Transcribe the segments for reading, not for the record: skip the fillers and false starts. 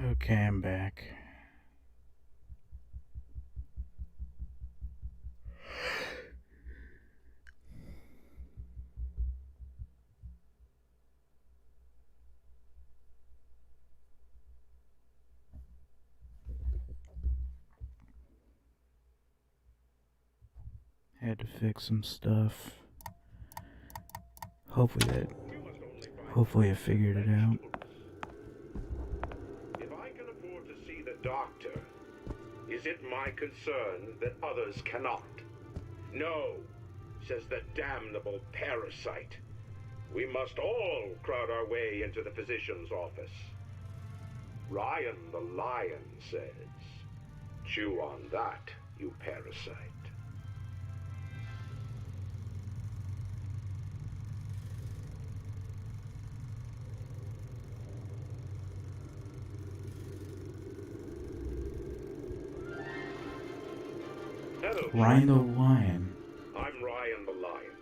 Okay, I'm back. Had to fix some stuff. Hopefully I figured it out. If I can afford to see the doctor, is it my concern that others cannot? No, says the damnable parasite. We must all crowd our way into the physician's office. Ryan the lion says, chew on that, you parasite. Hello, Ryan the Lion. I'm Ryan the Lion.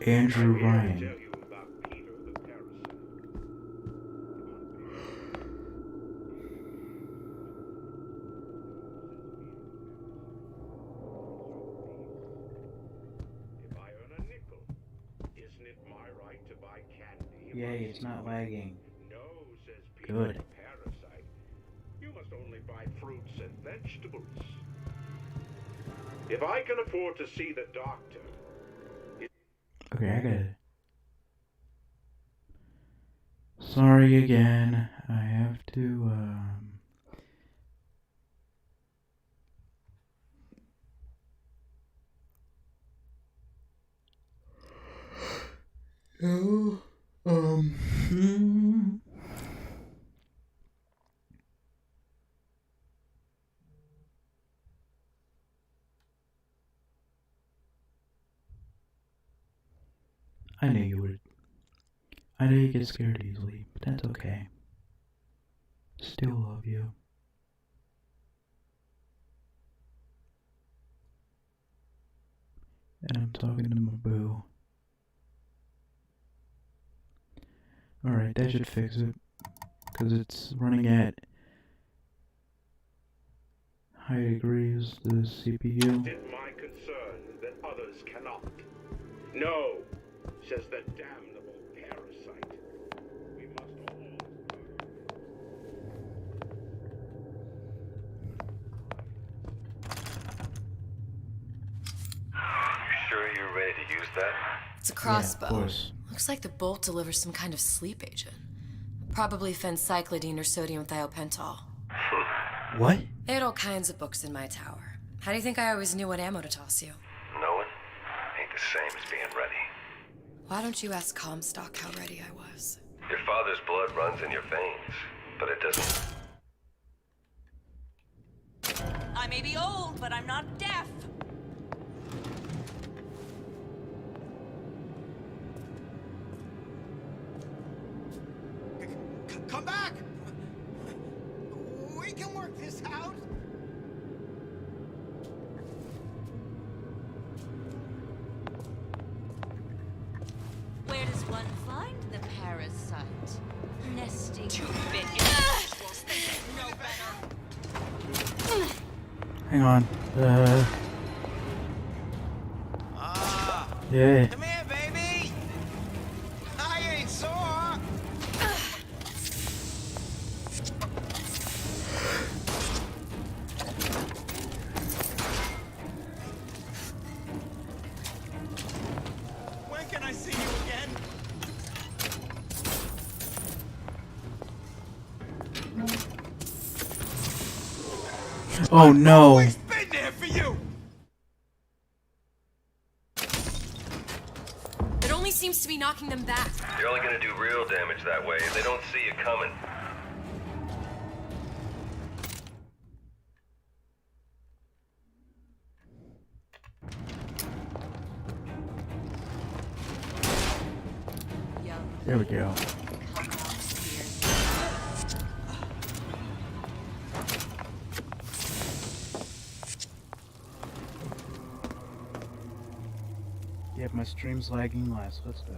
Andrew I'm here to Ryan. tell you about Peter the parasite. If I earn a nickel, isn't it my right to buy candy? Yay, it's not lagging. No, says Peter Good. the parasite. You must only buy fruits and vegetables. If I can afford to see the doctor... Okay, I got it. Sorry again. I have to, Oh, I knew you would. I know you get scared easily, but that's okay. Still love you. And I'm talking to my boo. Alright, that should fix it. Because it's running at high degrees, the CPU. It's my concern that others cannot. No, says the damnable parasite. We must all... You sure you're ready to use that? It's a crossbow. Yeah, of course. Looks like the bolt delivers some kind of sleep agent. Probably phencyclidine or sodium thiopental. What? They had all kinds of books in my tower. How do you think I always knew what ammo to toss you? Knowing ain't the same as being ready. Why don't you ask Comstock how ready I was? Your father's blood runs in your veins, but it doesn't... I may be old, but I'm not deaf. Come back! We can work this out! Where does one find the parasite? Nesting bit individuals think they know better. Hang on. Yeah. Come here, baby! I ain't sore! When can I see you again? Oh no. Always been there for you! It only seems to be knocking them back. You're only gonna do real damage that way. They don't see you coming. There we go. Yep, my stream's lagging less. Let's go.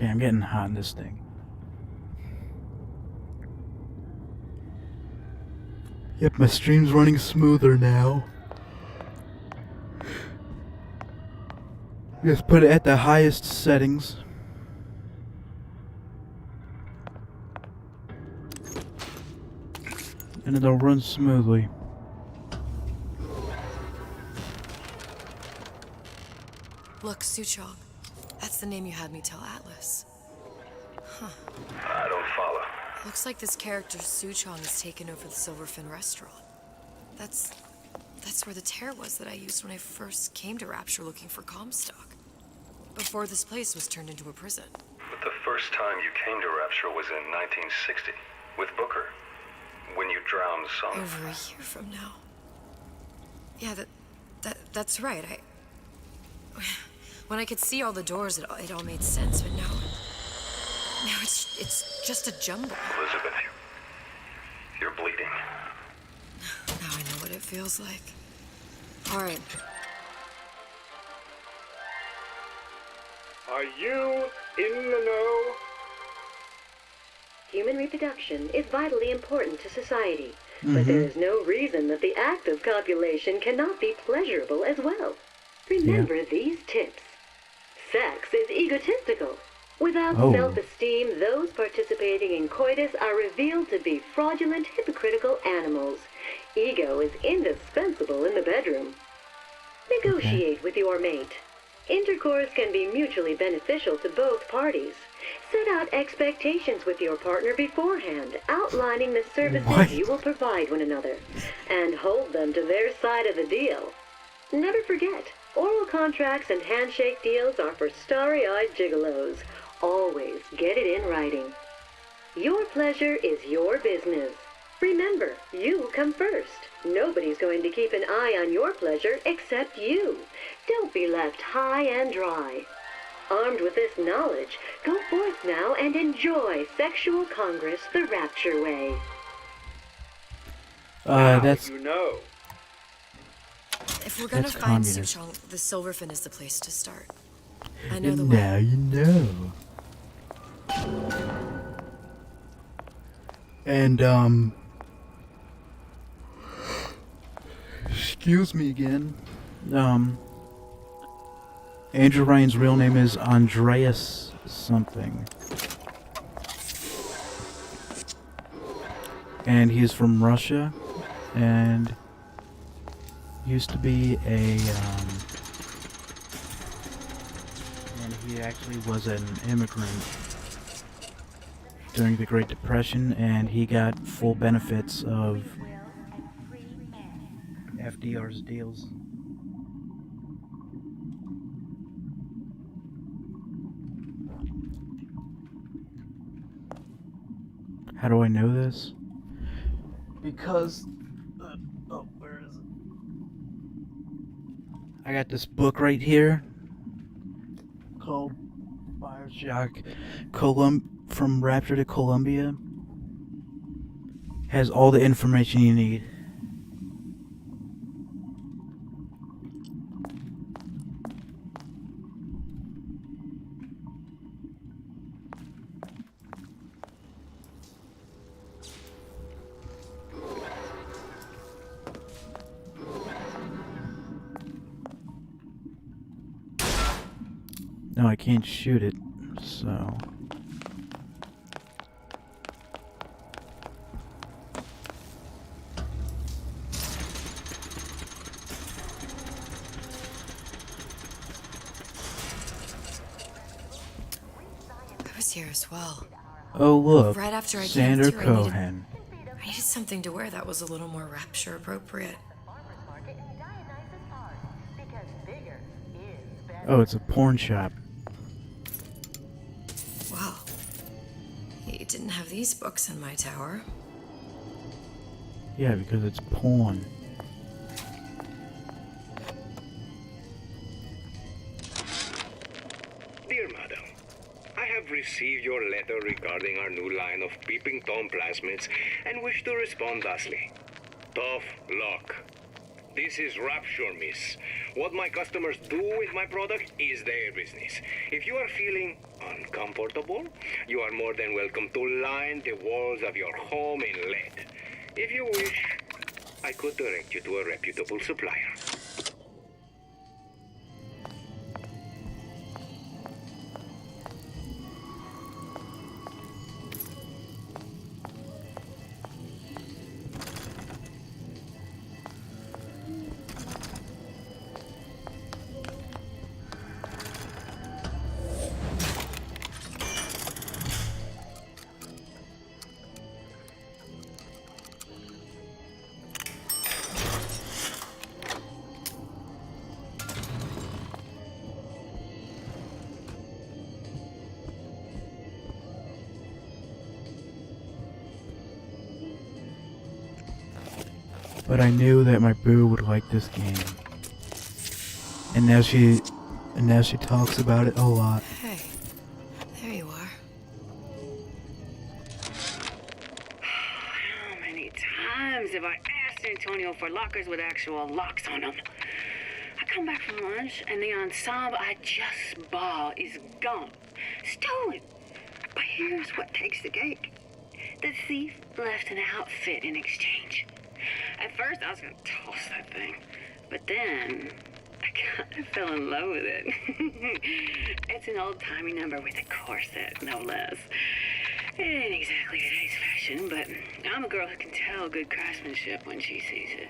Okay, I'm getting hot in this thing. Yep, my stream's running smoother now. Just put it at the highest settings. And it'll run smoothly. Look, Suchong. That's the name you had me tell Atlas. Huh. I don't follow. Looks like this character Suchong has taken over the Silverfin restaurant. That's where the tear was that I used when I first came to Rapture looking for Comstock. Before this place was turned into a prison. But the first time you came to Rapture was in 1960, with Booker. When you drowned Song. Over a year from now. Yeah, that's right. When I could see all the doors, it all made sense, but now it's just a jumble. Elizabeth, you're bleeding. Now I know what it feels like. All right. Are you in the know? Human reproduction is vitally important to society, but there is no reason that the act of copulation cannot be pleasurable as well. Remember these tips. Sex is egotistical. Without self-esteem, those participating in coitus are revealed to be fraudulent, hypocritical animals. Ego is indispensable in the bedroom. Negotiate with your mate. Intercourse can be mutually beneficial to both parties. Set out expectations with your partner beforehand, outlining the services you will provide one another, and hold them to their side of the deal. Never forget, oral contracts and handshake deals are for starry-eyed gigolos. Always get it in writing. Your pleasure is your business. Remember, you come first. Nobody's going to keep an eye on your pleasure except you. Don't be left high and dry. Armed with this knowledge, go forth now and enjoy Sexual Congress the Rapture way. That's... You know. If we're gonna That's find communist. Suchong, the Silverfin is the place to start. I know the way. Now you know. And, excuse me again. Andrew Ryan's real name is Andreas something. And he's from Russia. And used to be a, and he actually was an immigrant during the Great Depression, and he got full benefits of FDR's deals. How do I know this? Because where is it? I got this book right here called Bioshock from Rapture to Columbia. Has all the information you need. No, I can't shoot it, so... I was here as well. Oh look, Right after I Sander came through, Cohen. I needed something to wear that was a little more Rapture appropriate. Oh, it's a porn shop. Wow. You didn't have these books in my tower. Yeah, because it's porn. Dear Madam, I have received your letter regarding our new line of peeping Tom plasmids and wish to respond thusly. Tough luck. This is Rapture, miss. What my customers do with my product is their business. If you are feeling uncomfortable, you are more than welcome to line the walls of your home in lead. If you wish, I could direct you to a reputable supplier. But I knew that my boo would like this game. And now she talks about it a lot. Hey, there you are. How many times have I asked Antonio for lockers with actual locks on them? I come back from lunch and the ensemble I just bought is gone. Stolen. But here's what takes the cake. The thief left an outfit in exchange. At first I was gonna toss that thing, but then I kind of fell in love with it. It's an old-timey number with a corset, no less. It ain't exactly today's fashion, but I'm a girl who can tell good craftsmanship when she sees it.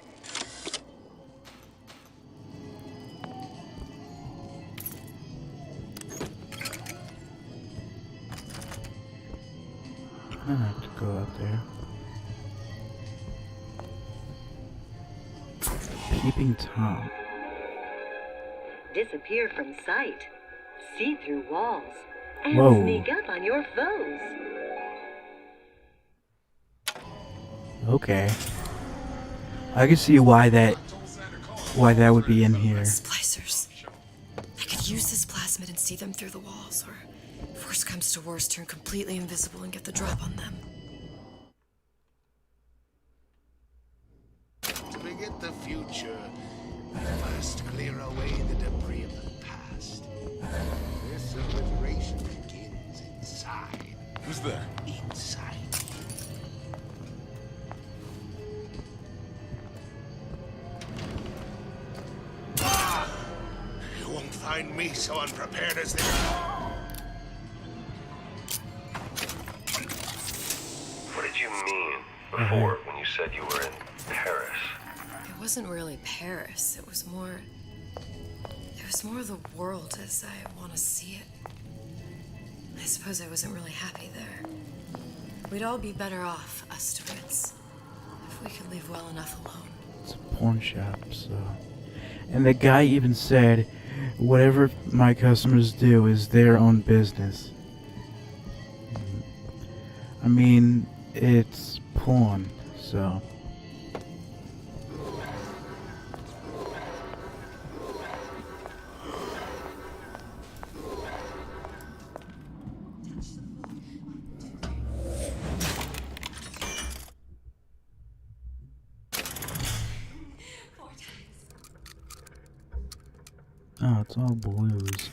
I don't have to go out there. Peeping Tom. Disappear from sight, see through walls, and Whoa. sneak up on your foes. Okay. I can see why that would be in here. Splicers. I could use this plasmid and see them through the walls, or if worst comes to worst, turn completely invisible and get the drop on them. To begin the future, we must clear away the debris of the past. This obliteration begins inside. Who's there? Inside. You won't find me so unprepared as this. What did you mean before when you said you were in Paris? It wasn't really Paris. It was more of the world as I want to see it. I suppose I wasn't really happy there. We'd all be better off, us Brits, if we could leave well enough alone. It's a porn shop, so. And the guy even said, whatever my customers do is their own business. I mean, it's porn, so. Oh, it's all blues.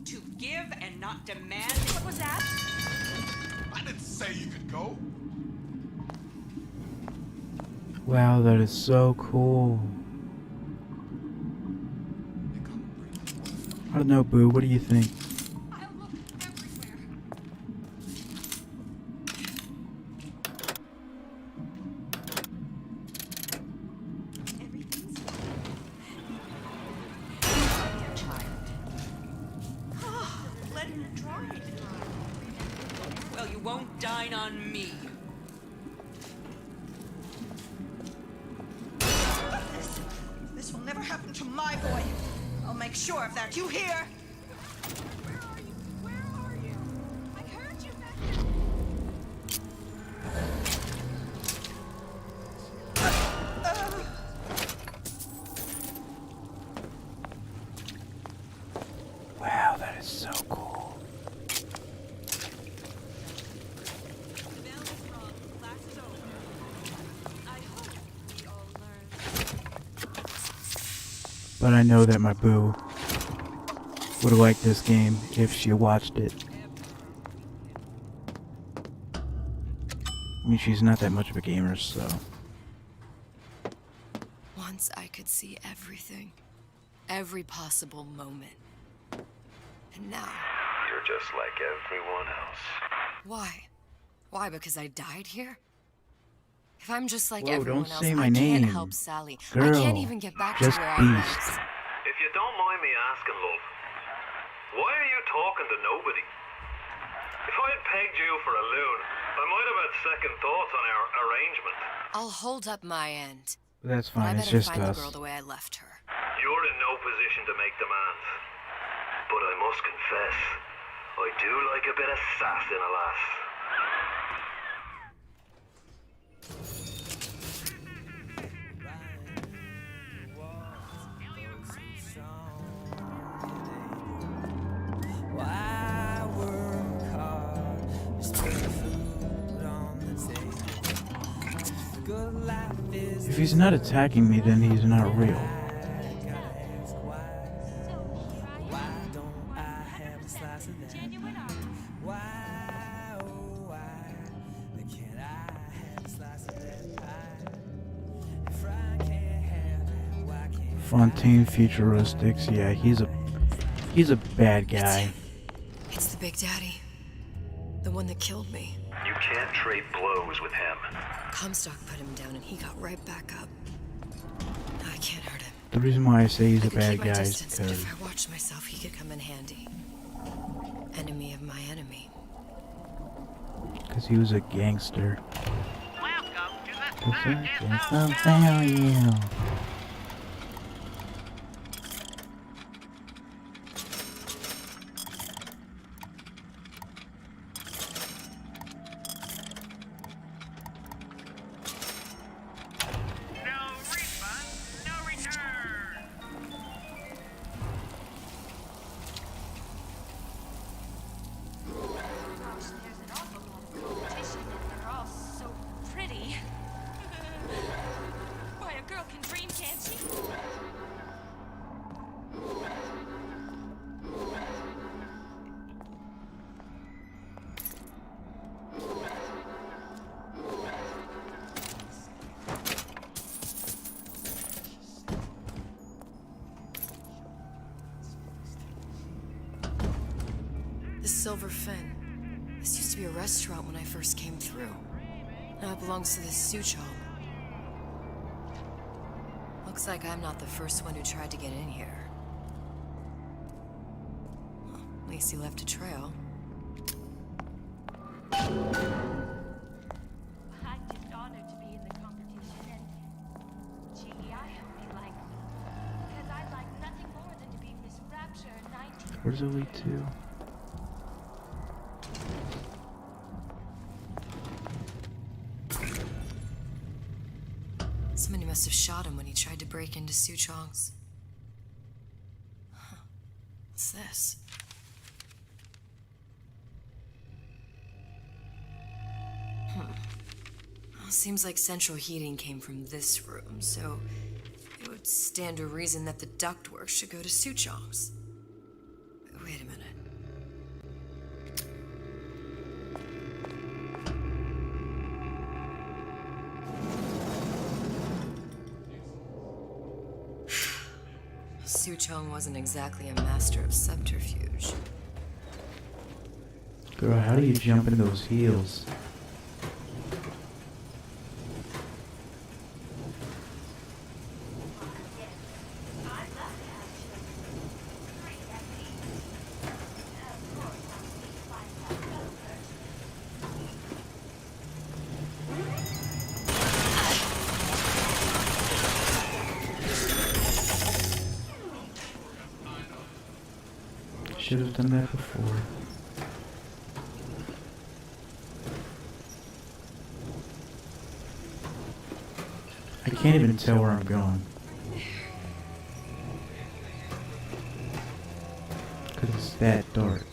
To give and not demand? What was that? I didn't say you could go. Wow, that is so cool. I don't know, Boo, what do you think? I look everywhere. Everything's dear child. Let her try. Well, you won't dine on me. This will never happen to my boy. I'll make sure of that. You hear? Where are you? Where are you? I heard you back there. Wow, that is so cool. But I know that my boo would have liked this game if she watched it. I mean, she's not that much of a gamer, so... Once I could see everything. Every possible moment. And now... You're just like everyone else. Why? Why, because I died here? If I'm just like Whoa, everyone don't else, say my I name. can't help Sally. Girl, I can't even get back to just where I Beast. was. If you don't mind me asking, love, why are you talking to nobody? If I had pegged you for a loon, I might have had second thoughts on our arrangement. I'll hold up my end. That's But I fine, it's better just find the us. girl the way I left her. You're in no position to make demands. But I must confess, I do like a bit of sass in a lass. If he's not attacking me, then he's not real. Fontaine Futuristics, yeah, he's a bad guy. It's the Big Daddy. The one that killed me. You can't trade blows with him. Comstock put him down and he got right back up. Now I can't hurt him. The reason why I say he's I a could bad keep my guy is distance, but because if I watched myself, he could come in handy. Enemy of my enemy. he was a gangster. Welcome to the What's third that? demo Yeah. No refund, no return. Gosh, there's an awful lot of competition, and they're all so pretty. Why, a girl can dream, can't she? The Silver Fin. This used to be a restaurant when I first came through. Now it belongs to the Such home. Looks like I'm not the first one who tried to get in here. Well, at least he left a trail. I'm just honored to be in the competition, and gee, I hope you like me. Because I'd like nothing more than to be Miss Rapture 19. Where's it lead to? Somebody must have shot him when he tried to break into Suchong's. Huh. What's this? Well, seems like central heating came from this room, so it would stand to reason that the ductwork should go to Suchong's. Wait a minute. Suchong wasn't exactly a master of subterfuge. Girl, how do you jump into those heels? Should have done that before. I can't even tell where I'm going. Because it's that dark.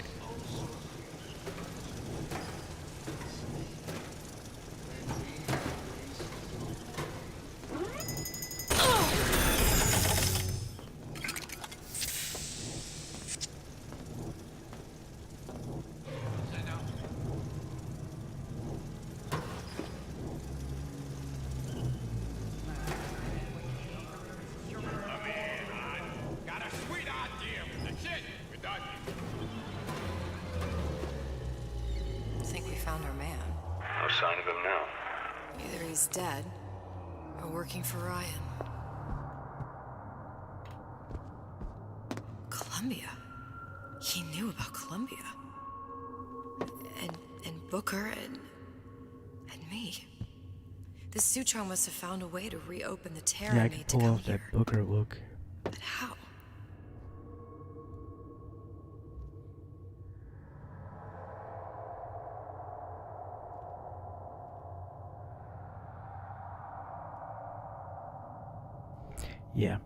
dead, or working for Ryan. Columbia. He knew about Columbia. And Booker and me. The Suchong must have found a way to reopen the tear Yeah, I I can made to pull come off that here. Booker look. But how? Yeah.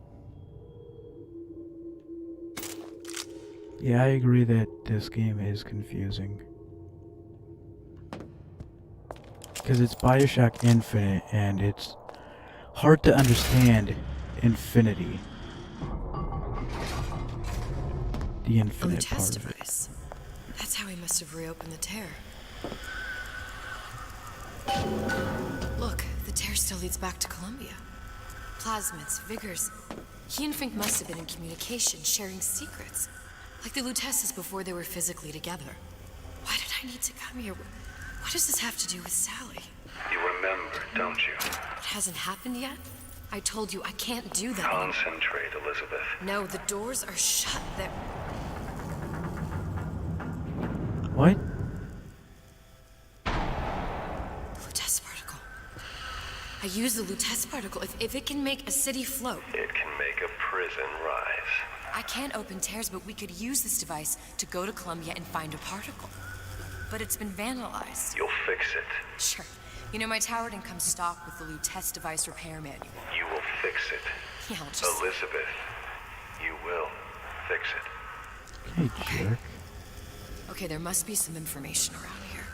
Yeah, I agree that this game is confusing. Because it's Bioshock Infinite, and it's hard to understand Infinity. The infinite test part of it. device. That's how he must have reopened the tear. Look, the tear still leads back to Columbia. Plasmids, Vigors. He and Fink must have been in communication, sharing secrets. Like the Lutesses before they were physically together. Why did I need to come here? What does this have to do with Sally? You remember, don't you? It hasn't happened yet? I told you I can't do that. Concentrate, Elizabeth. No, the doors are shut. They're... What? Lutece particle. I use the Lutece particle. If it can make a city float. It can make a prison rise. I can't open tears, but we could use this device to go to Columbia and find a particle. But it's been vandalized. You'll fix it. Sure. You know, my tower didn't come stocked with the Lutece device repair manual. You will fix it. Yeah, I'll just... Elizabeth, you will fix it. Hey, jerk. Okay, there must be some information around here.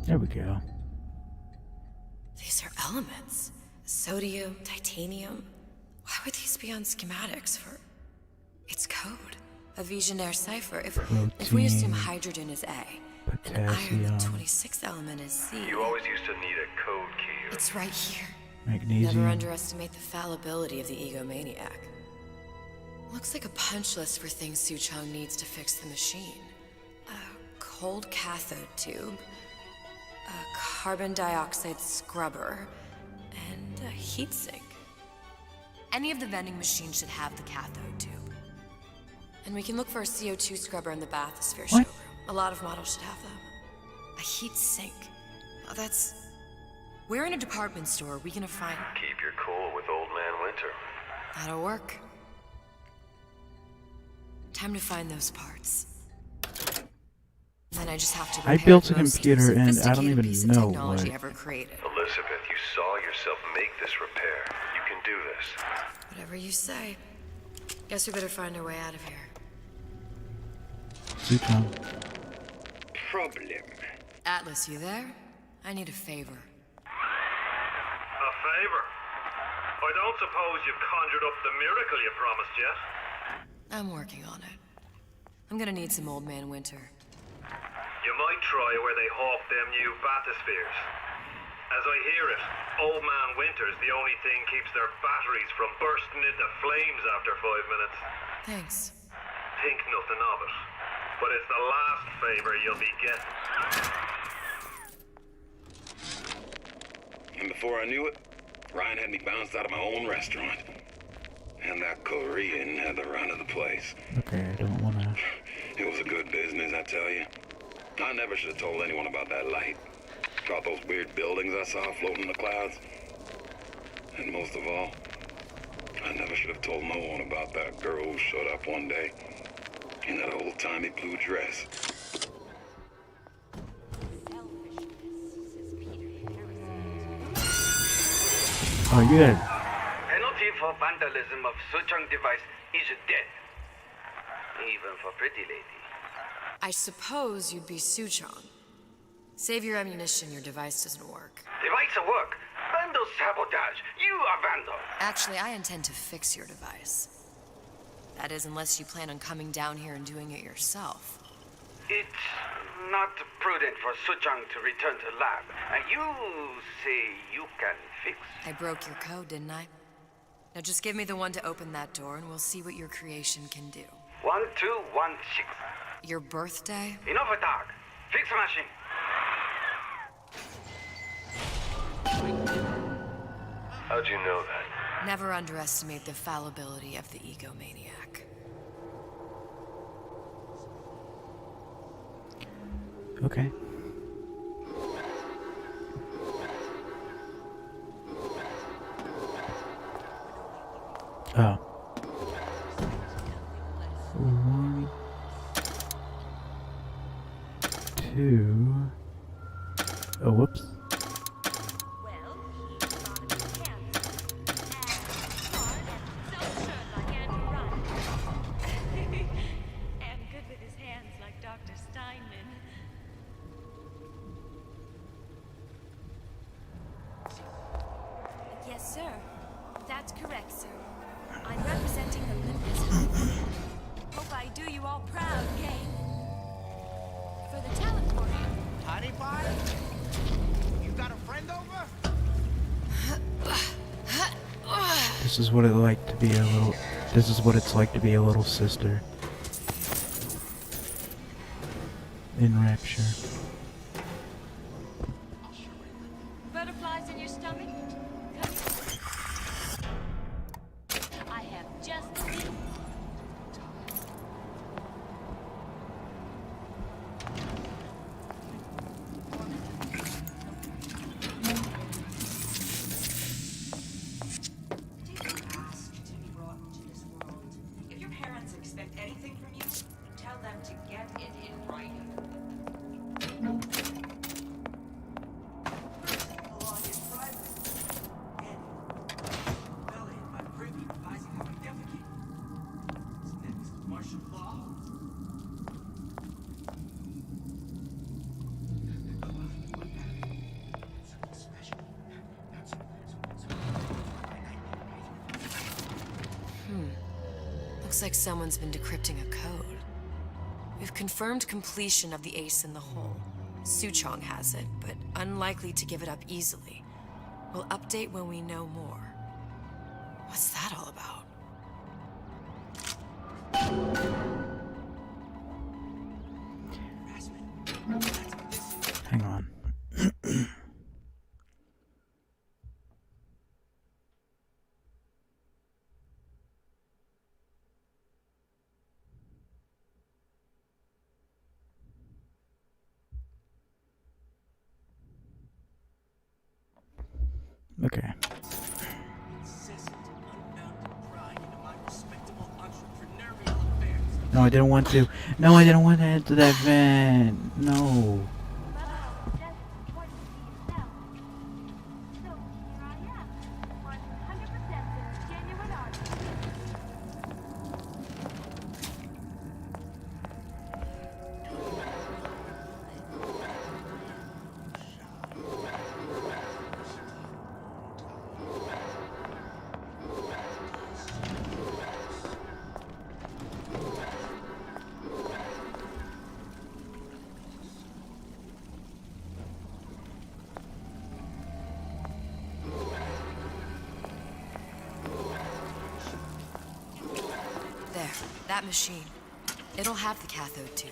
There we go. These are elements. Sodium, titanium. Why would these be on schematics for... It's code. A Visionaire cipher. If we assume hydrogen is A, and iron, the 26th element is C. You always used to need a code key. It's right here. Magnesium. Never underestimate the fallibility of the egomaniac. Looks like a punch list for things Suchong needs to fix the machine. A cold cathode tube, a carbon dioxide scrubber, and a heatsink. Any of the vending machines should have the cathode tube. And we can look for a CO2 scrubber in the bathysphere showroom. A lot of models should have them. A heatsink. Oh, that's... Where in a department store are we gonna find... Keep your cool with Old Man Winter. That'll work. Time to find those parts. Then I just have to... I built a computer and I don't even know technology what... ever created. Elizabeth, you saw yourself make this repair. You can do this. Whatever you say. Guess we better find our way out of here. Suchong. Problem. Atlas, you there? I need a favor. A favor? I don't suppose you've conjured up the miracle you promised yet? I'm working on it. I'm gonna need some Old Man Winter. You might try where they hawk them new bathyspheres. As I hear it, Old Man Winter's the only thing keeps their batteries from bursting into flames after 5 minutes. Thanks. Think nothing of it. But it's the last favor you'll be getting. And before I knew it, Ryan had me bounced out of my own restaurant. And that Korean had the run of the place. Okay, I don't wanna... It was a good business, I tell you. I never should have told anyone about that light. About those weird buildings I saw floating in the clouds. And most of all, I never should have told no one about that girl who showed up one day in that old-timey blue dress. Oh, you got... Penalty for vandalism of Suchong device is death. Even for pretty lady. I suppose you'd be Suchong. Save your ammunition, your device doesn't work. Device at work. Vandal sabotage. You are Vandal. Actually, I intend to fix your device. That is, unless you plan on coming down here and doing it yourself. It's not prudent for Suchong to return to lab. And you say you can fix? I broke your code, didn't I? Now just give me the one to open that door and we'll see what your creation can do. 1216. Your birthday? Enough of talk. Fix the machine. How'd you know that? Never underestimate the fallibility of the egomaniac. Okay. Oh. 1, 2. Oh, whoops. Yes, sir. That's correct, sir. I'm representing Olympus House. Hope I do you all proud, gang. For the teleporting. Honey pie? You got a friend over? This is what it like to be a little. This is what it's like to be a little sister. In Rapture. Butterflies in your stomach? I have just been. If your parents expect anything from you, tell them to get it in writing. Looks like someone's been decrypting a code. We've confirmed completion of the ace in the hole. Suchong has it, but unlikely to give it up easily. We'll update when we know more. What's that all about? Hang on. Okay. No, I didn't want to. No, I didn't want to enter that vent. No. That machine. It'll have the cathode tube.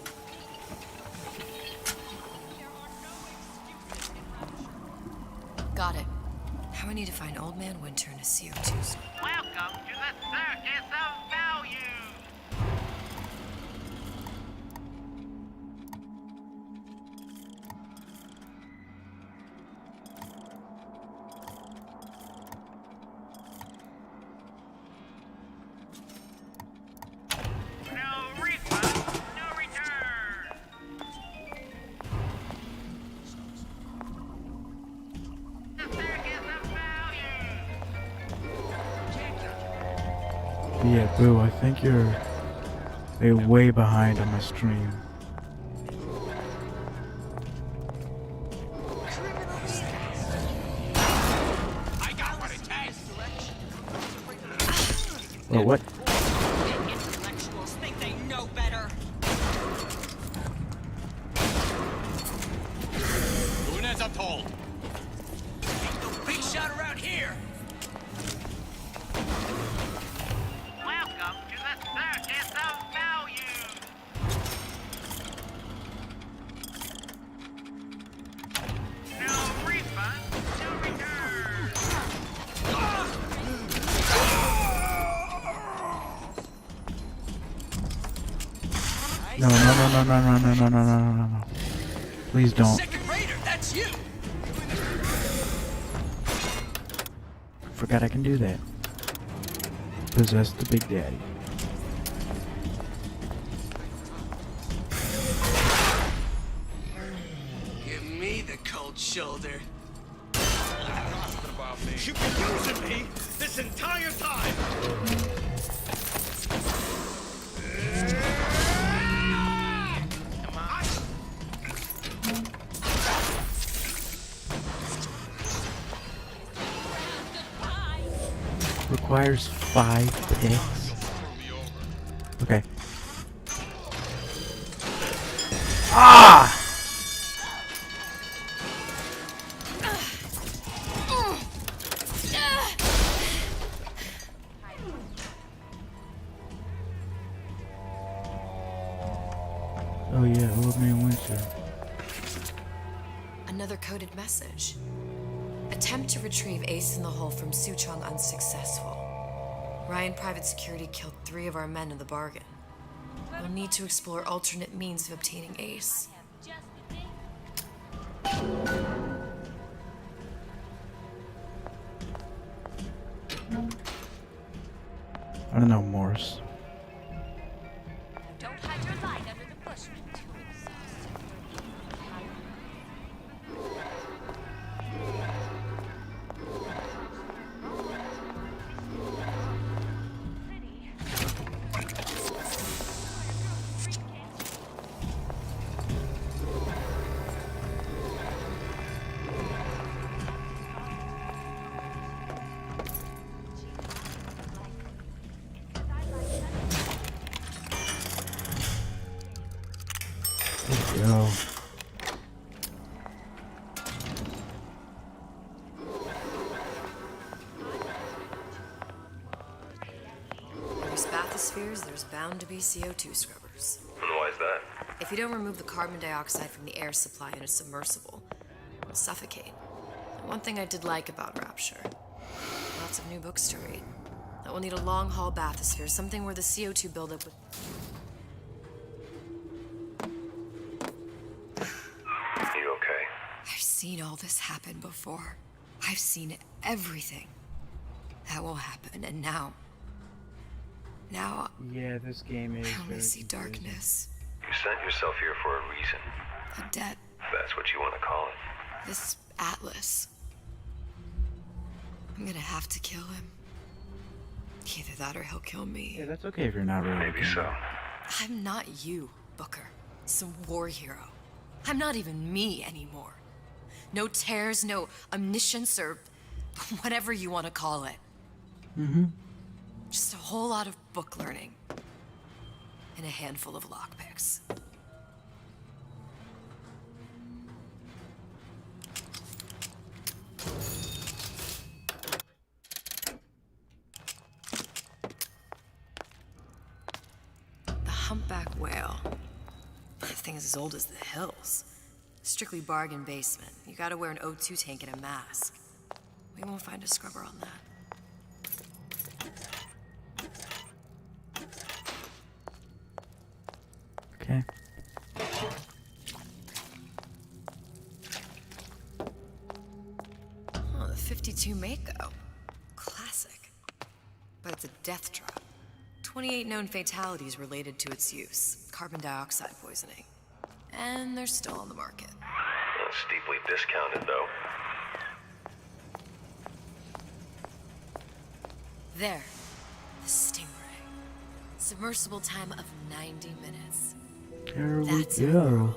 Got it. Now I need to find Old Man Winter in a CO2 store. Welcome to the Circus of Value! Yeah, Boo, I think you're way behind on my stream. Oh, what? Intellectuals think they know better. Doing as I'm told. Ain't no big shot around here. Welcome to the circus of value. No refund, no return. No, no, no, no, no, no, no, no, no, no, no, no. Please don't. Second Raider, that's you. Forgot I can do that. Possess the Big Daddy. Give me the cold shoulder. You've been using me this entire time! Requires 5 picks. Okay. Ah! Oh yeah, Old Man Winter. Another coded message. Attempt to retrieve Ace in the Hole from Suchong unsuccessful. Ryan Private Security killed 3 of our men in the bargain. We'll need to explore alternate means of obtaining Ace. I don't know, Morse. Don't hide your light under the bush. Too exhausted. Yo. There's bathyspheres, there's bound to be CO2 scrubbers. And why is that? If you don't remove the carbon dioxide from the air supply in a submersible, it'll suffocate. And one thing I did like about Rapture, lots of new books to read. That will need a long-haul bathysphere, something where the CO2 buildup would... You okay? I've seen all this happen before. I've seen everything. That will happen, and now... Now, Yeah, this game is. I only see darkness. You sent yourself here for a reason. A debt. That's what you want to call it. This Atlas. I'm gonna have to kill him. Either that or he'll kill me. Yeah, that's okay if you're not really. Maybe so. I'm not you, Booker. Some war hero. I'm not even me anymore. No tears, no omniscience, or whatever you want to call it. Mm-hmm. Just a whole lot of book learning. And a handful of lockpicks. The humpback whale. That thing is as old as the hills. Strictly bargain basement. You gotta wear an O2 tank and a mask. We won't find a scrubber on that. Okay. Oh, the 52 Mako. Classic. But it's a death drop. 28 known fatalities related to its use. Carbon dioxide poisoning. And they're still on the market. Steeply discounted, though. There. The Stingray. Submersible time of 90 minutes. There we That's it. go.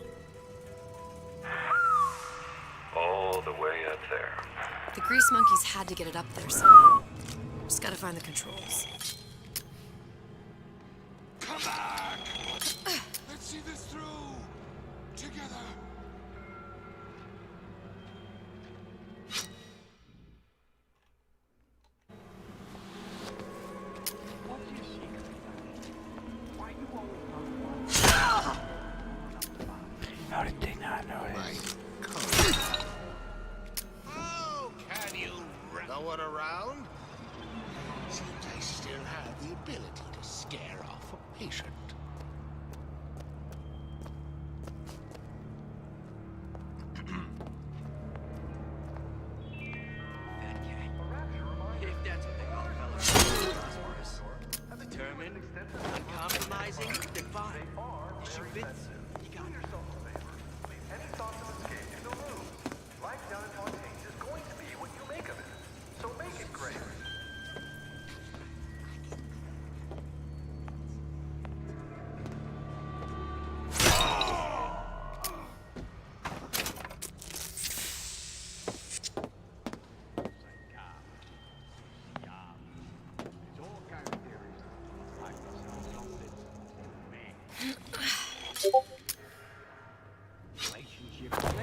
All the way up there. The grease monkeys had to get it up there somehow. Just gotta find the controls. amazing. They're fine. They shoot bits. You got it. Any thoughts of escape is a ruse. Life down in Fontaine is going to be what you make of it. So make it great.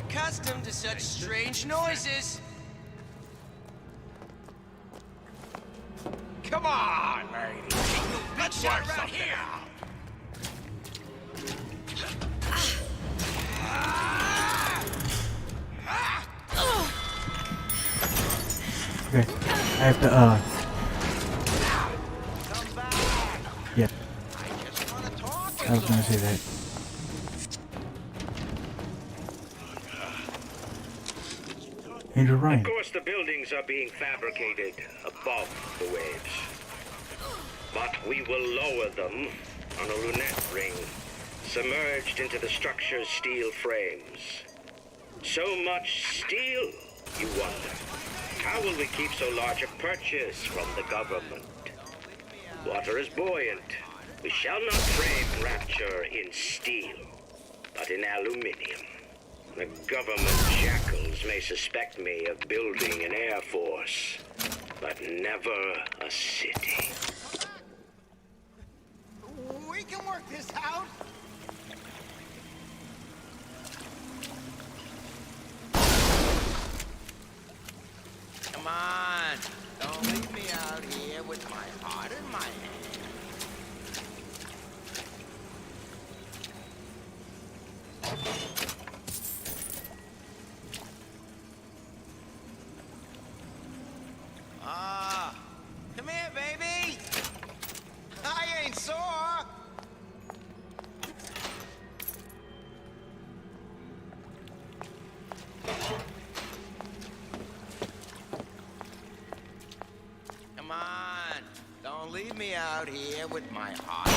Accustomed to such strange noises. Come on, lady. Let's shot around here. Okay, I have to, Yep. I was gonna say that. Andrew Ryan. Of course, the buildings are being fabricated above the waves. But we will lower them on a lunette ring, submerged into the structure's steel frames. So much steel, you wonder. How will we keep so large a purchase from the government? Water is buoyant. We shall not frame Rapture in steel, but in aluminium. The government jackals may suspect me of building an air force, but never a city. We can work this out. Come on, don't leave me out here with my heart in my hand. Come here, baby. I ain't sore. Come on, don't leave me out here with my heart.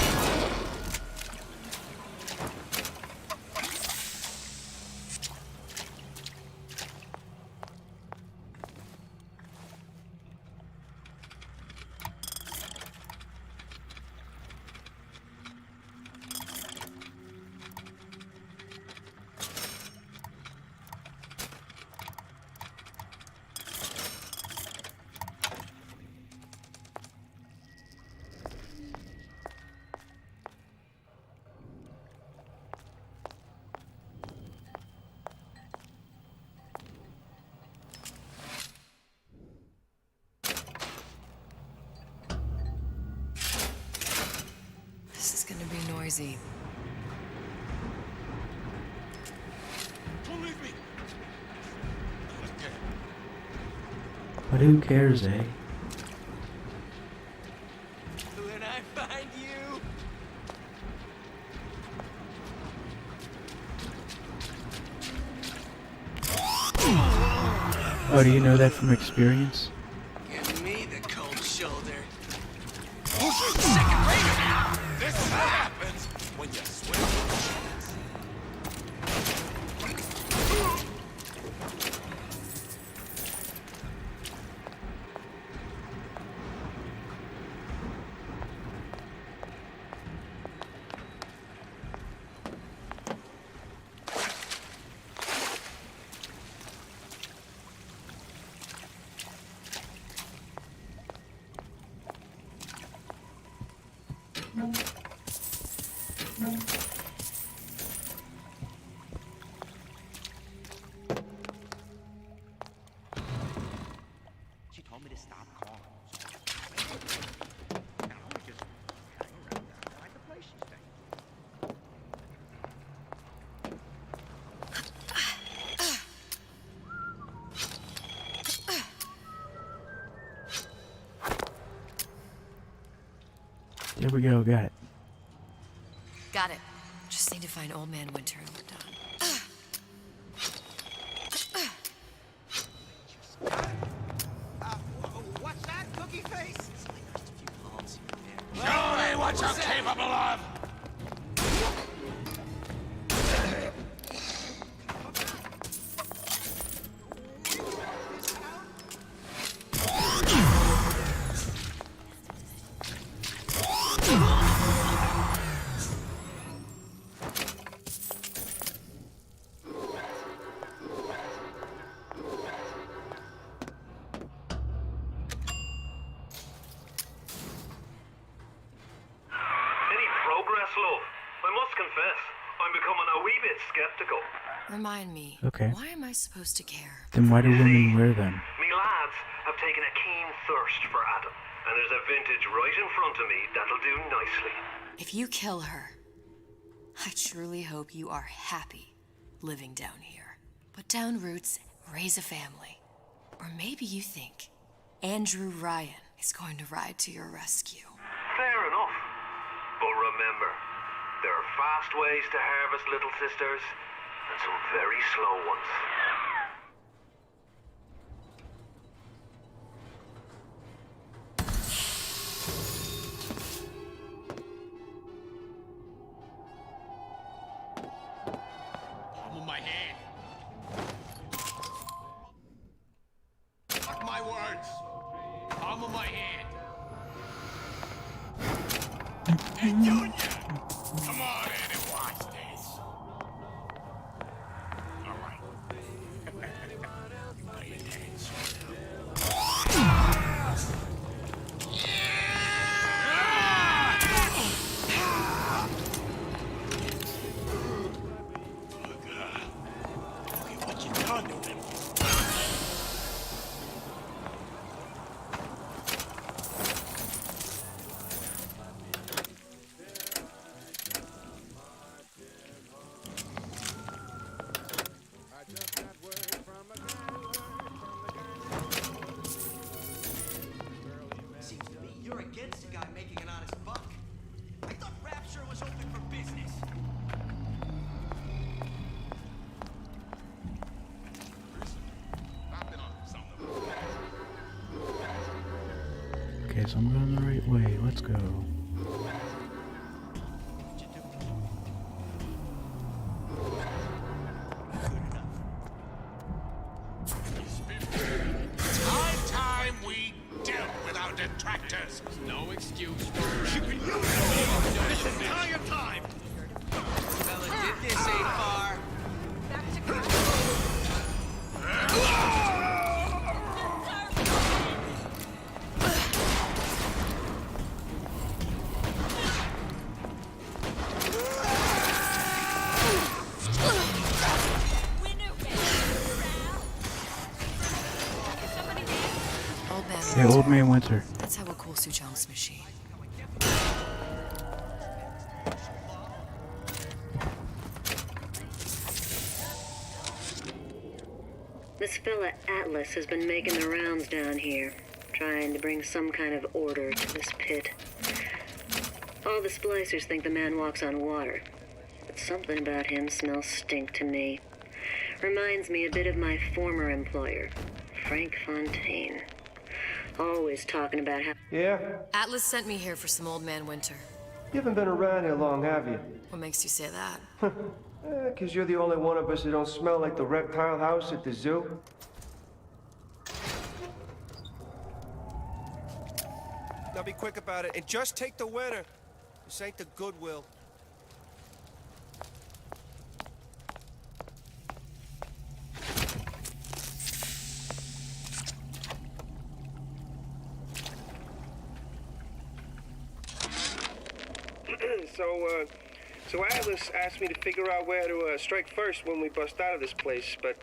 This is gonna be noisy. Don't leave me. But who cares, eh? When I find you. Oh, do you know that from experience? Give me the cold shoulder. Second rate now. This is what happens when you swim. She told me to stop calling. Now I just hang around down there like the place she stayed. There we go, got it. Got it. Just need to find Old Man Winter and we're done. What's that, cookie face? Show me what you're capable of! wee bit skeptical. Remind me, Okay. why am I supposed to care? Then why do women wear them? Me lads have taken a keen thirst for Adam, and there's a vintage right in front of me that'll do nicely. If you kill her, I truly hope you are happy living down here. Put down roots, raise a family. Or maybe you think Andrew Ryan is going to ride to your rescue. Fair enough. But remember, there are fast ways to harvest little sisters, and some very slow ones. Palm of my hand. Mark my words. Palm of my hand. Hey, Junior! Come on in and watch this. All right. Pay attention. Look at what you done to him. Seems to me you're against a guy making an honest buck. I thought Rapture was open for business. Okay, so I'm going the right way. Let's go. Time we dealt with our detractors. No excuse for You this entire time. Fella, did this ain't far. Old man. Yeah, Old Man Winter. Let's have a cool Suchong's machine. This fella Atlas has been making the rounds down here, trying to bring some kind of order to this pit. All the splicers think the man walks on water, but something about him smells stink to me. Reminds me a bit of my former employer, Frank Fontaine. Always talking about how... Yeah? Atlas sent me here for some Old Man Winter. You haven't been around here long, have you? What makes you say that? 'Cause you're the only one of us that don't smell like the reptile house at the zoo. Now be quick about it, and just take the winner. This ain't the Goodwill. So Atlas asked me to figure out where to strike first when we bust out of this place, but,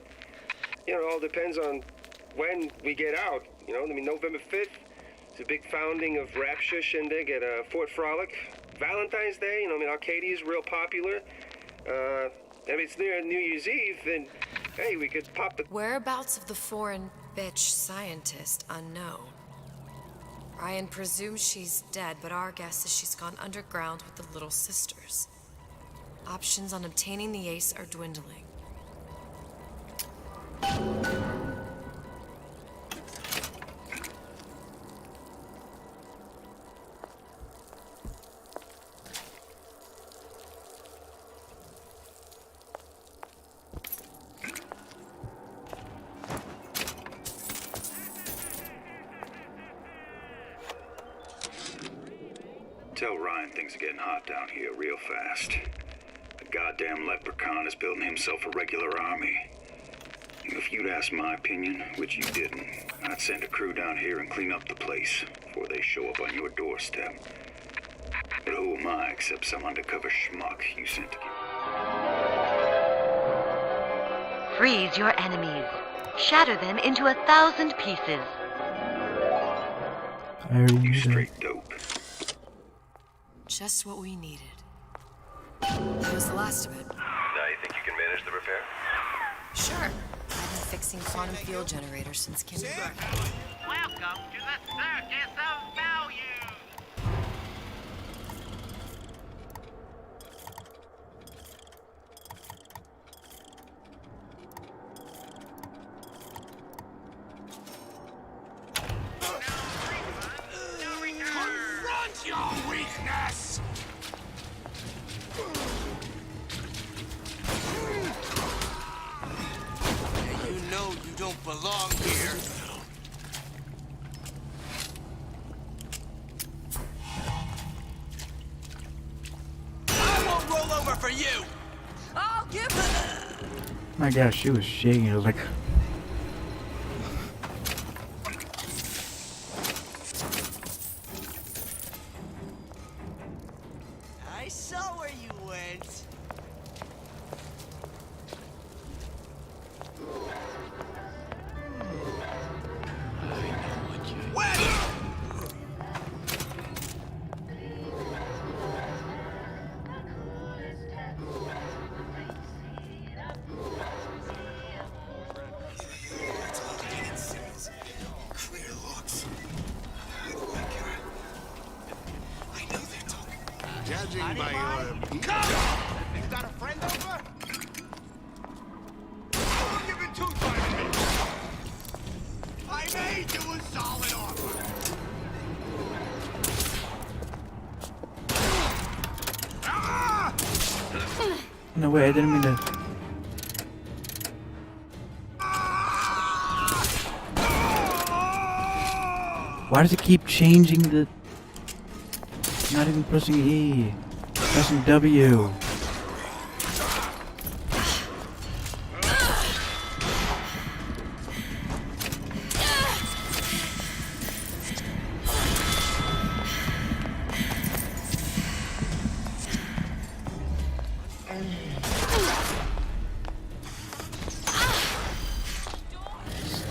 you know, it all depends on when we get out, you know? I mean, November 5th, it's a big founding of Rapture shindig at Fort Frolic. Valentine's Day, you know, I mean, Arcadia's real popular. I mean, it's near New Year's Eve, then, hey, we could pop the... Whereabouts of the foreign bitch scientist unknown. Ryan presumes she's dead, but our guess is she's gone underground with the Little Sisters. Options on obtaining the ace are dwindling. Tell Ryan things are getting hot down here real fast. The goddamn leprechaun is building himself a regular army. If you'd asked my opinion, which you didn't, I'd send a crew down here and clean up the place before they show up on your doorstep. But who am I except some undercover schmuck you sent to keep... freeze your enemies. Shatter them into 1,000 pieces. I already knew Straight dope. Just what we needed. That was the last of it. Now you think you can manage the repair? Sure. I've been fixing quantum fuel generators since kindergarten. Welcome to the circus of value. Confront your weakness! And you know you don't belong here. I won't roll over for you! I'll give it. My gosh, she was shaking. It was like, I saw where you went. Judging by your appearance. You got a friend over? I wouldn't have been too far. I made you a solid offer. no way, I didn't mean to. Why does it keep changing the... Not even pressing E. Pressing W.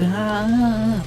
Stop.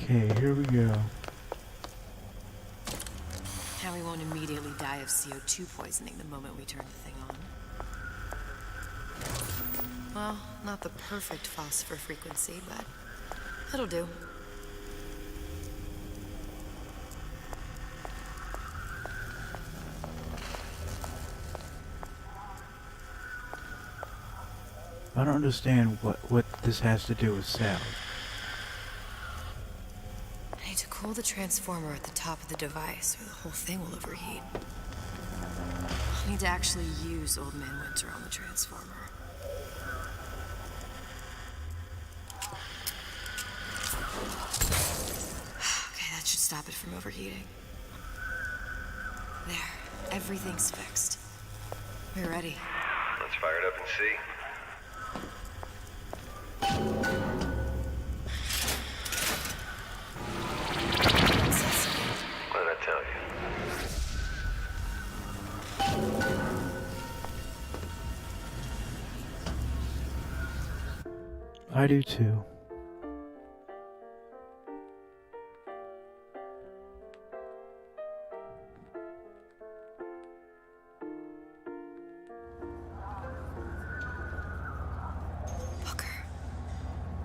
Okay, here we go. Now we won't immediately die of CO2 poisoning the moment we turn the thing on. Well, not the perfect phosphor frequency, but it'll do. I don't understand what this has to do with sound. I need to cool the transformer at the top of the device, or the whole thing will overheat. I need to actually use Old Man Winter on the transformer. Okay, that should stop it from overheating. There, everything's fixed. We're ready. Let's fire it up and see. What did I tell you? I do too.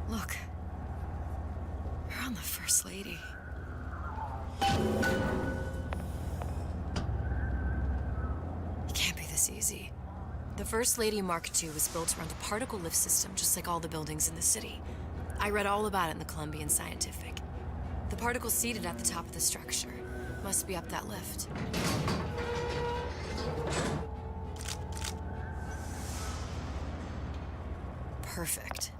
Look. We're on the First Lady. It can't be this easy. The First Lady Mark II was built around a particle lift system, just like all the buildings in the city. I read all about it in the Columbian Scientific. The particles seated at the top of the structure. Must be up that lift. Perfect.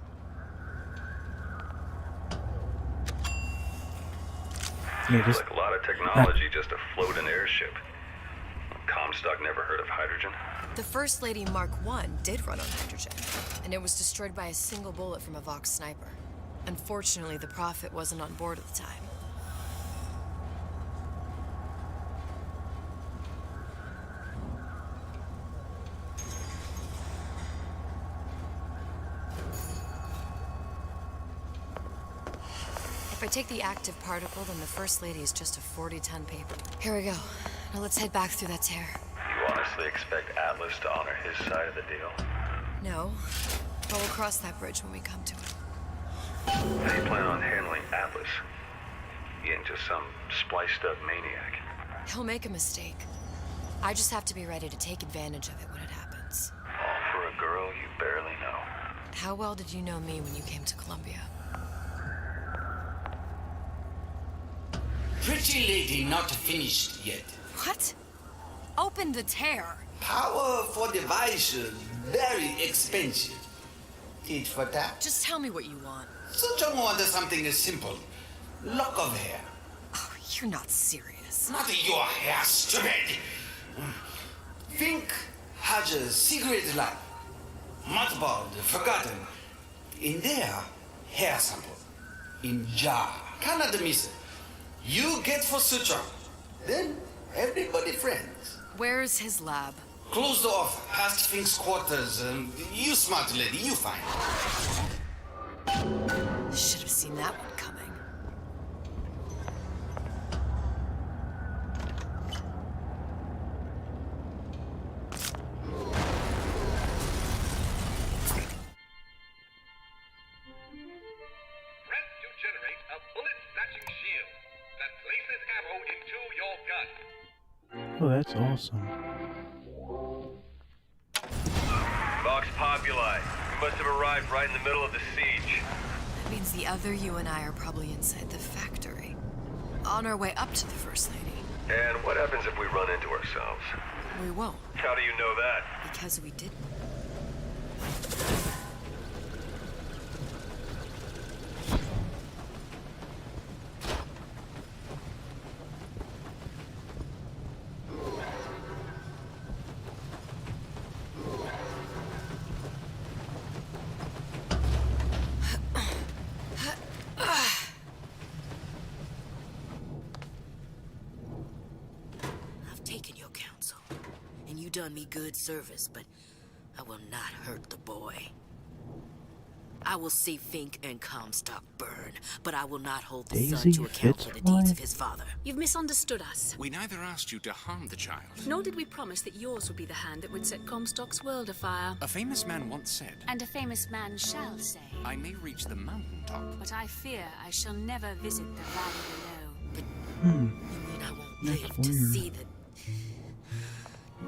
Yeah, Seems like a lot of technology just to float an airship. Comstock never heard of hydrogen. The First Lady Mark I did run on hydrogen, and it was destroyed by a single bullet from a Vox sniper. Unfortunately, the Prophet wasn't on board at the time. If I take the active particle, then the First Lady is just a 40-ton paper. Here we go. Now let's head back through that tear. You honestly expect Atlas to honor his side of the deal? No, but we'll cross that bridge when we come to it. How do you plan on handling Atlas? He ain't just some spliced-up maniac. He'll make a mistake. I just have to be ready to take advantage of it when it happens. All for a girl you barely know. How well did you know me when you came to Columbia? Pretty lady not finished yet. What? Open the tear. Power for device, very expensive. Tit for tat. Just tell me what you want. Such a want something simple. Lock of hair. Oh, you're not serious. Not your hair, stupid. Fink has a secret lab. Mothballed, forgotten. In there, hair sample. In jar. Cannot miss it. You get for suture. Then, everybody friends. Where's his lab? Closed off, past Fink's quarters. You smart lady, you find. Should have seen that one coming. Oh, that's awesome. Vox Populi. We must have arrived right in the middle of the siege. That means the other you and I are probably inside the factory. On our way up to the First Lady. And what happens if we run into ourselves? We won't. How do you know that? Because we didn't. Done me good service, but I will not hurt the boy. I will see Fink and Comstock burn, but I will not hold the son to account for the deeds of his father. You've misunderstood us. We neither asked you to harm the child. Nor did we promise that yours would be the hand that would set Comstock's world afire. A famous man once said, and a famous man shall say, I may reach the mountaintop, but I fear I shall never visit the valley below. But you mean I won't live to see the...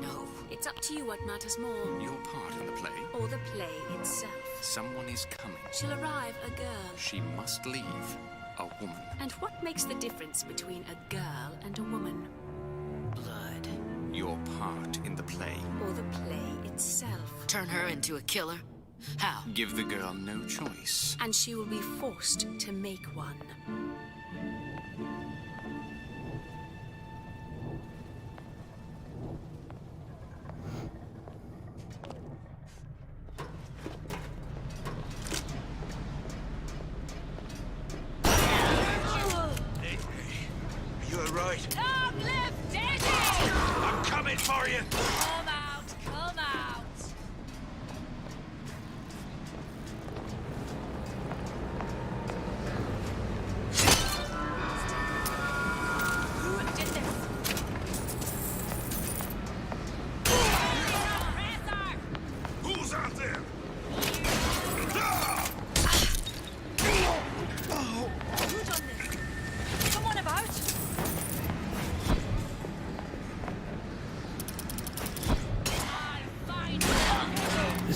No. It's up to you what matters more. Your part in the play? Or the play itself. Someone is coming. She'll arrive, a girl. She must leave, a woman. And what makes the difference between a girl and a woman? Blood. Your part in the play. Or the play itself. Turn her into a killer? How? Give the girl no choice. And she will be forced to make one.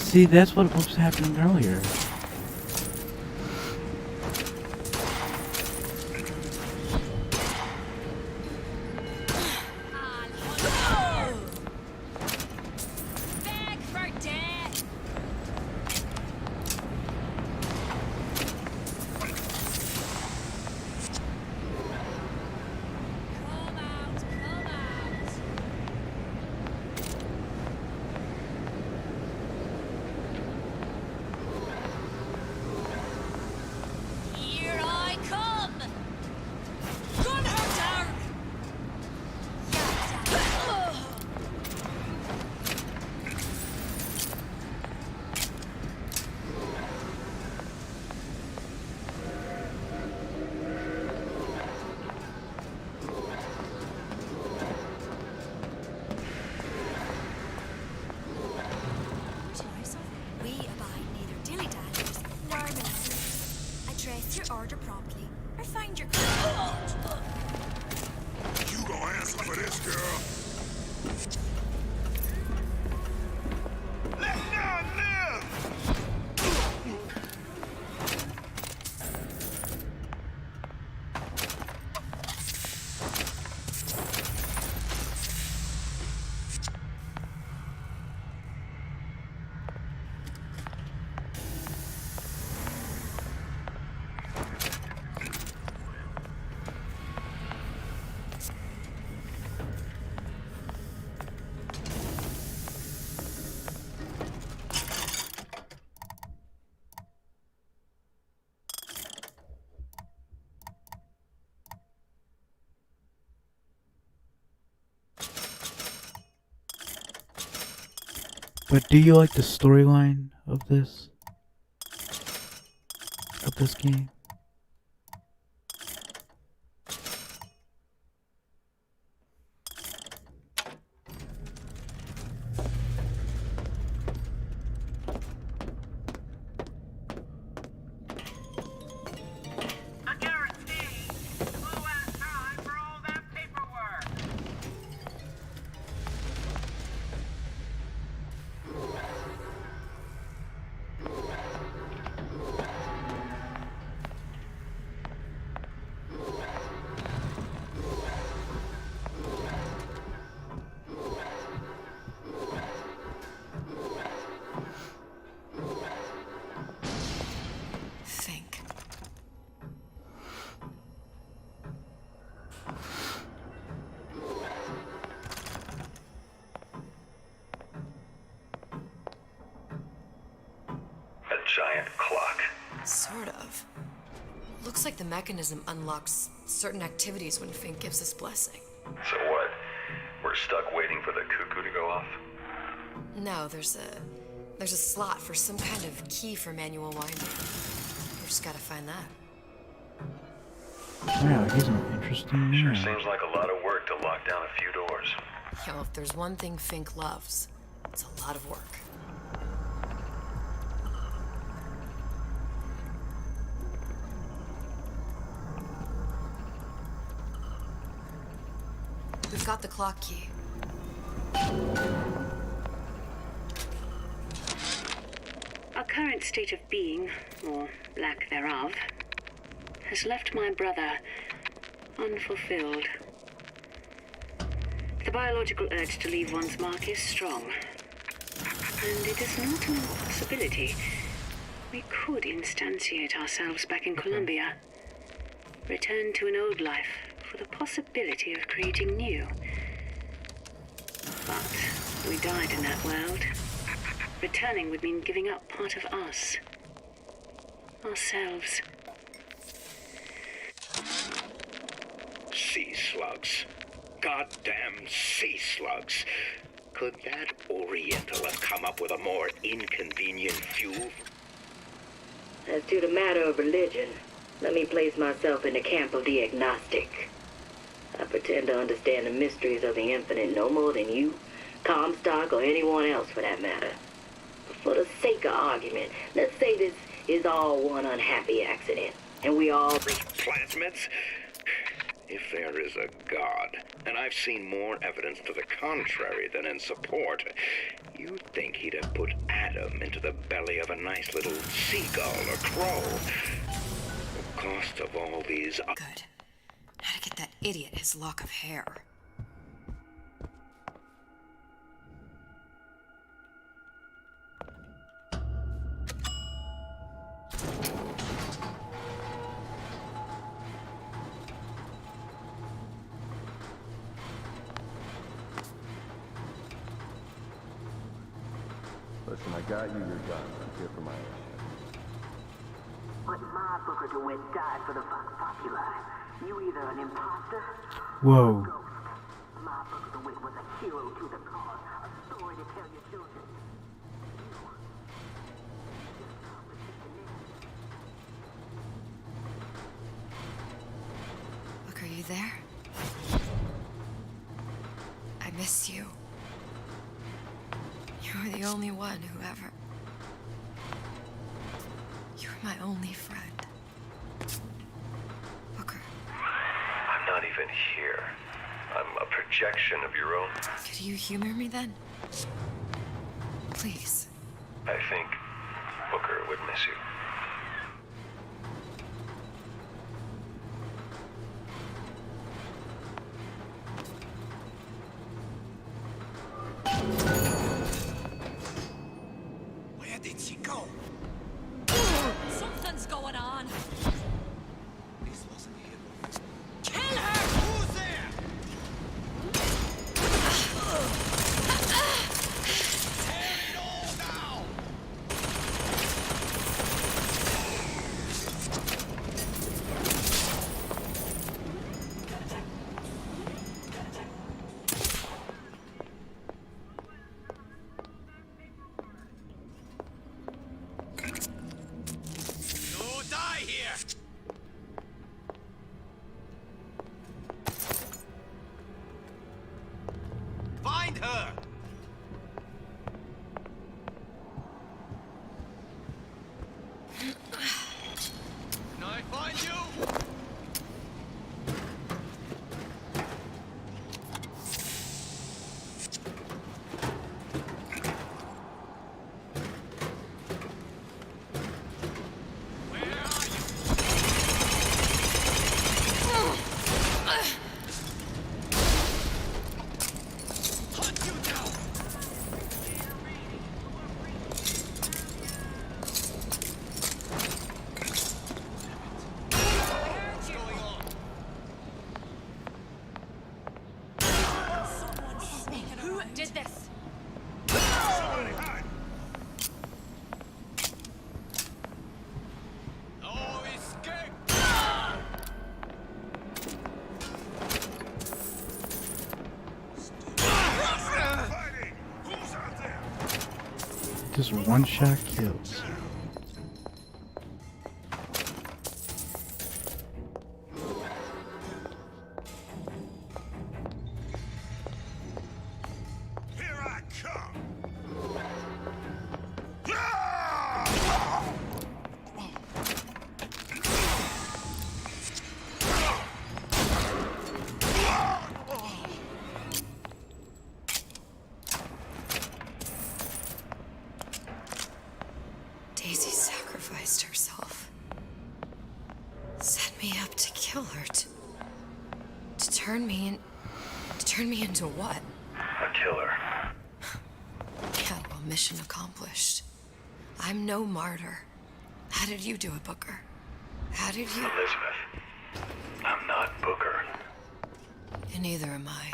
See, that's what was happening earlier. Beg for death! Come out, come out! Here I come! Gun her down! We abide neither dilly-dallys nor ministers. Address your order promptly, or find your... You gonna answer for this, girl? Let down live! But do you like the storyline of this? Of this game? I guarantee who has time for all that paperwork? Think. A giant clock. Sort of. Looks like the mechanism unlocks certain activities when Fink gives his blessing. So what? We're stuck waiting for the cuckoo to go off? No, there's a slot for some kind of key for manual winding. We just gotta find that. Wow, he's an interesting Sure man. seems like a lot of work to lock down a few doors. Yo, if there's one thing Fink loves, it's a lot of work. We've got the clock key. Our current state of being, or lack thereof, has left my brother unfulfilled. The biological urge to leave one's mark is strong, and it is not an impossibility. We could instantiate ourselves back in Columbia, return to an old life for the possibility of creating new. But we died in that world. Returning would mean giving up part of us. Ourselves. Sea slugs. Goddamn sea slugs. Could that Oriental have come up with a more inconvenient fuel? As to the matter of religion, let me place myself in the camp of the agnostic. I pretend to understand the mysteries of the infinite no more than you, Comstock, or anyone else for that matter. But for the sake of argument, let's say this is all one unhappy accident, and we all... Plasmids? If there is a God, and I've seen more evidence to the contrary than in support, you'd think he'd have put Adam into the belly of a nice little seagull or crow. The cost of all these... Good. How to get that idiot his lock of hair. Listen, I got you your gun. I'm here for my ass. But my Booker DeWitt died for the Vox Populi. You either an imposter Whoa. or a ghost. My Booker DeWitt was a hero to the cause, a story to tell your children. Look, are you there? I miss you. You were the only one who ever... You were my only friend. Booker. I'm not even here. I'm a projection of your own. Could you humor me then? Please. I think Booker would miss you. Where did she go? Something's going on. This wasn't him. Kill her! Who's there? Tear it all down! You die here! Find her! Can I find you? Where are you? Hunt you down! What's going on? Who did this? Somebody hide! No escape! Fighting! Who's out there? Just one shot kills. Here I come! Daisy sacrificed herself. Set me up to kill her, to turn me into what? A killer. Yeah, well, mission accomplished. I'm no martyr. How did you do it, Booker? How did you... Elizabeth, I'm not Booker. And neither am I.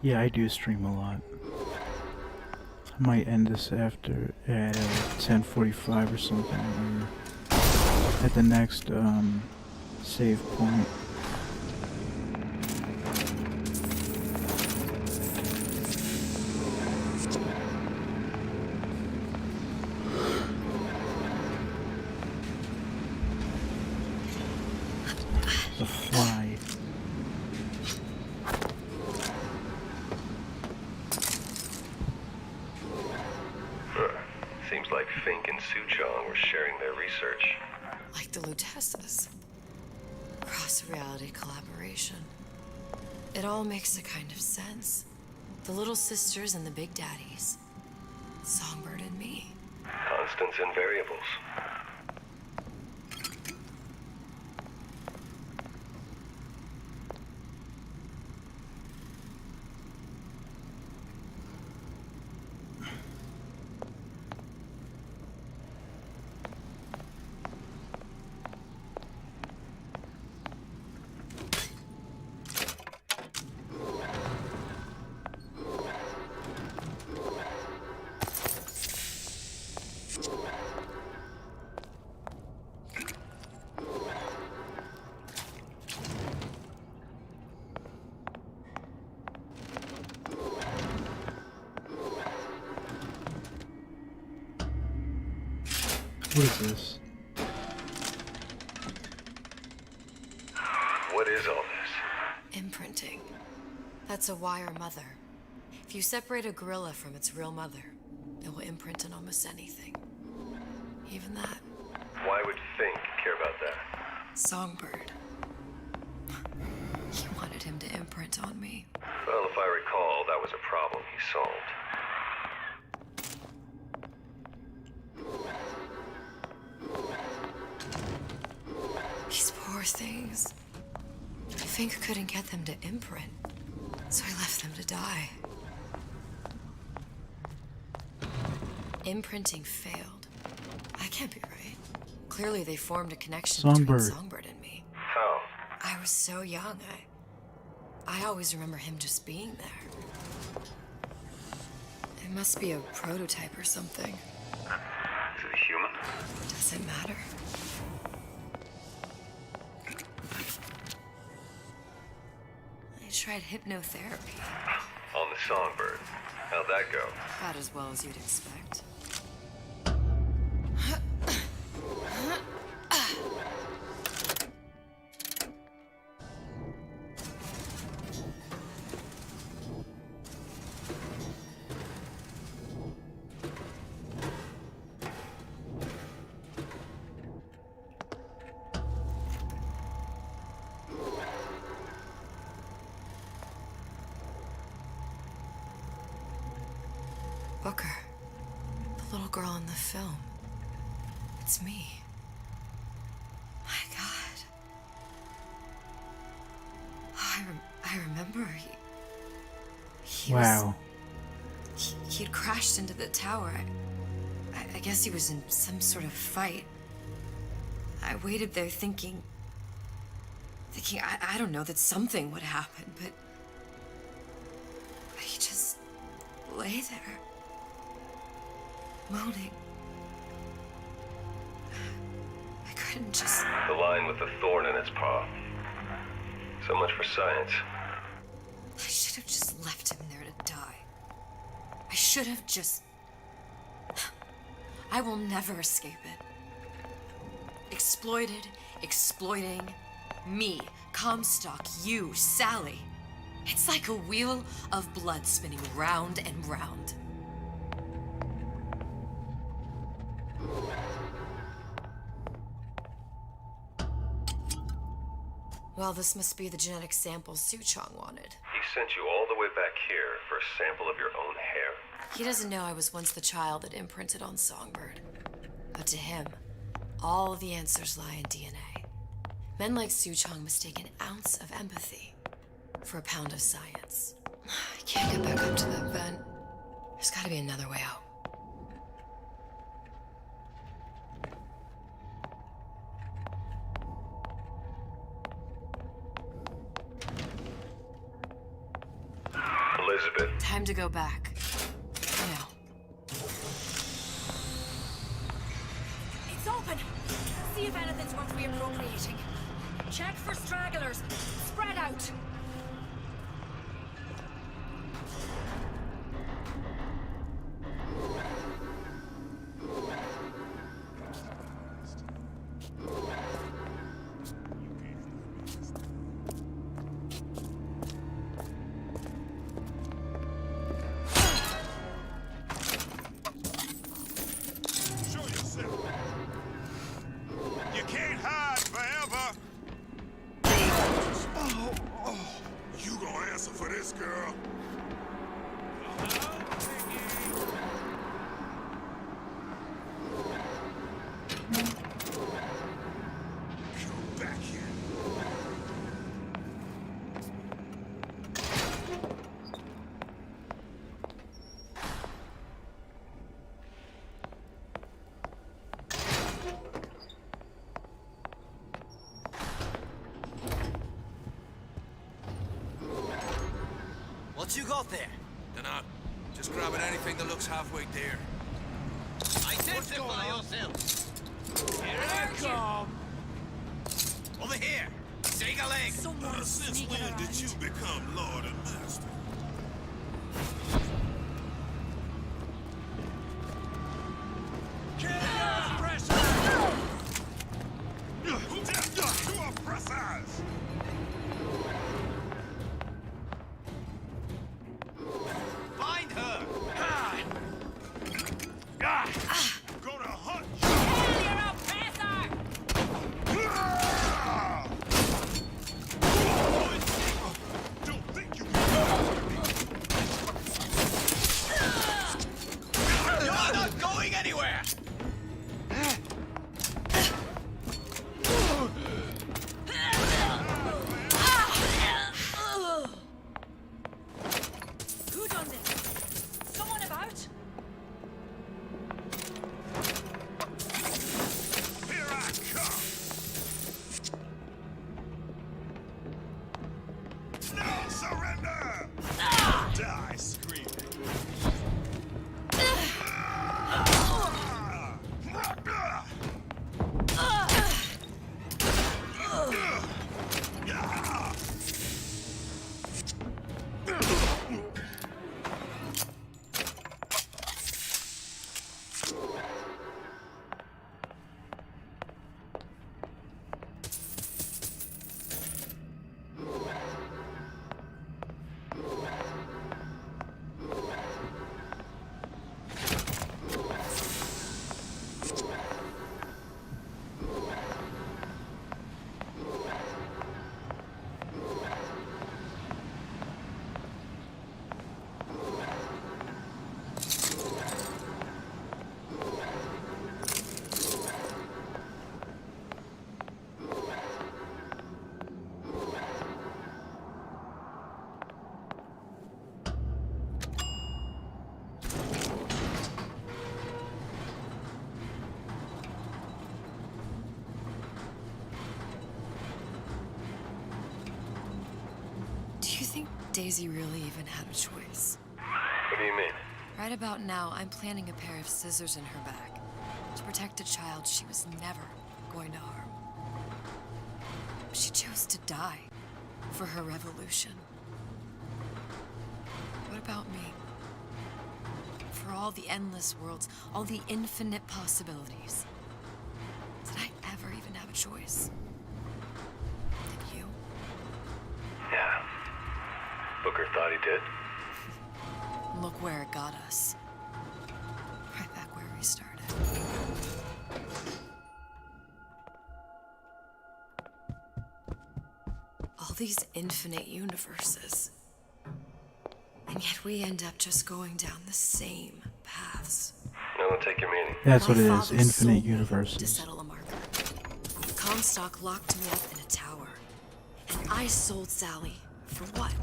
Yeah, I do stream a lot. I might end this after at 10:45 or something, or at the next save point. The fly. Suchong were sharing their research. Like the Lutesses. Cross-reality collaboration. It all makes a kind of sense. The little sisters and the big daddies. Songbird and me. Constants and variables. What is this? What is all this? Imprinting. That's a wire mother. If you separate a gorilla from its real mother, it will imprint on almost anything. Even that. Why would Fink care about that? Songbird. He wanted him to imprint on me. Well, if I recall, that was a problem he solved. These poor things. Fink couldn't get them to imprint, so I left them to die. Imprinting failed. That can't be right. Clearly they formed a connection between Songbird and me. How? I was so young, I always remember him just being there. It must be a prototype or something. Is it a human? Does it matter? I tried hypnotherapy. On the Songbird. How'd that go? About as well as you'd expect. Booker. The little girl in the film. It's me. My God. Oh, I remember he Wow. He'd crashed into the tower. I guess he was in some sort of fight. I waited there thinking I don't know, that something would happen, but he just lay there. Moaning. I couldn't just... The line with the thorn in its paw. So much for science. I should have just left him there to die. I should have just... I will never escape it. Exploited, exploiting, me, Comstock, you, Sally. It's like a wheel of blood spinning round and round. Well, this must be the genetic sample Suchong wanted. He sent you all the way back here for a sample of your own hair. He doesn't know I was once the child that imprinted on Songbird. But to him, all the answers lie in DNA. Men like Suchong mistake an ounce of empathy for a pound of science. I can't get back up to that vent. There's gotta be another way out. Elizabeth. Time to go back. Now. It's open! See if anything's worth reappropriating. Check for stragglers. Spread out. Show yourself. for this girl. Come back here. What you got there? Dunno. Just grabbing anything that looks halfway there. Identify yourself! Here I come! Over here! Take a leg! Since when did you become Lord and Master? To oppressors! Find her! Gonna hunt Don't think you You're not going anywhere! Who done this? Someone about? Here I come! No surrender! Die screaming! Do you think Daisy really even had a choice? What do you mean? Right about now, I'm planting a pair of scissors in her back to protect a child she was never going to harm. She chose to die for her revolution. What about me? For all the endless worlds, all the infinite possibilities. Did I ever even have a choice? Did you? Yeah. Booker thought he did. Look where it got us. Right back where we started. All these infinite universes. And yet we end up just going down the same paths. No, don't take your meaning. That's what it is. My father Infinite sold me to universes. settle a marker. Comstock locked me up in a tower. And I sold Sally for what?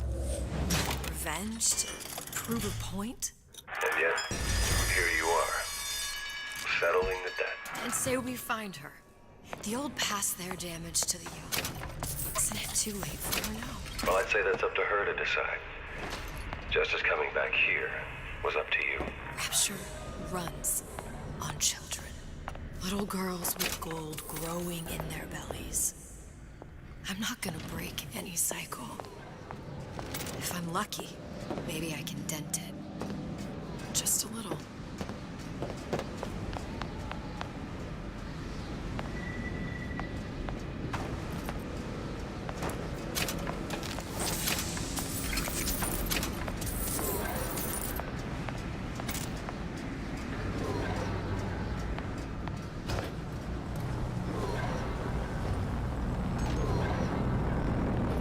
Revenge? To prove a point? And yet, here you are, settling the debt. And say we find her. The old past their damage to the young. Isn't it too late for her now? Well, I'd say that's up to her to decide. Justice coming back here was up to you. Rapture runs on children. Little girls with gold growing in their bellies. I'm not gonna break any cycle. If I'm lucky, maybe I can dent it. Just a little.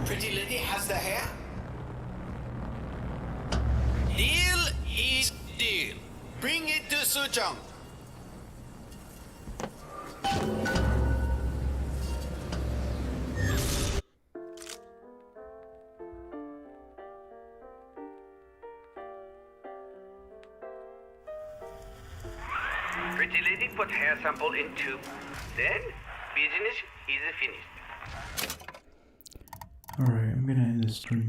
Pretty lady has the hair? Bring it to Suchong. Pretty lady put hair sample in tube. Then, business is finished. Alright, I'm gonna end the stream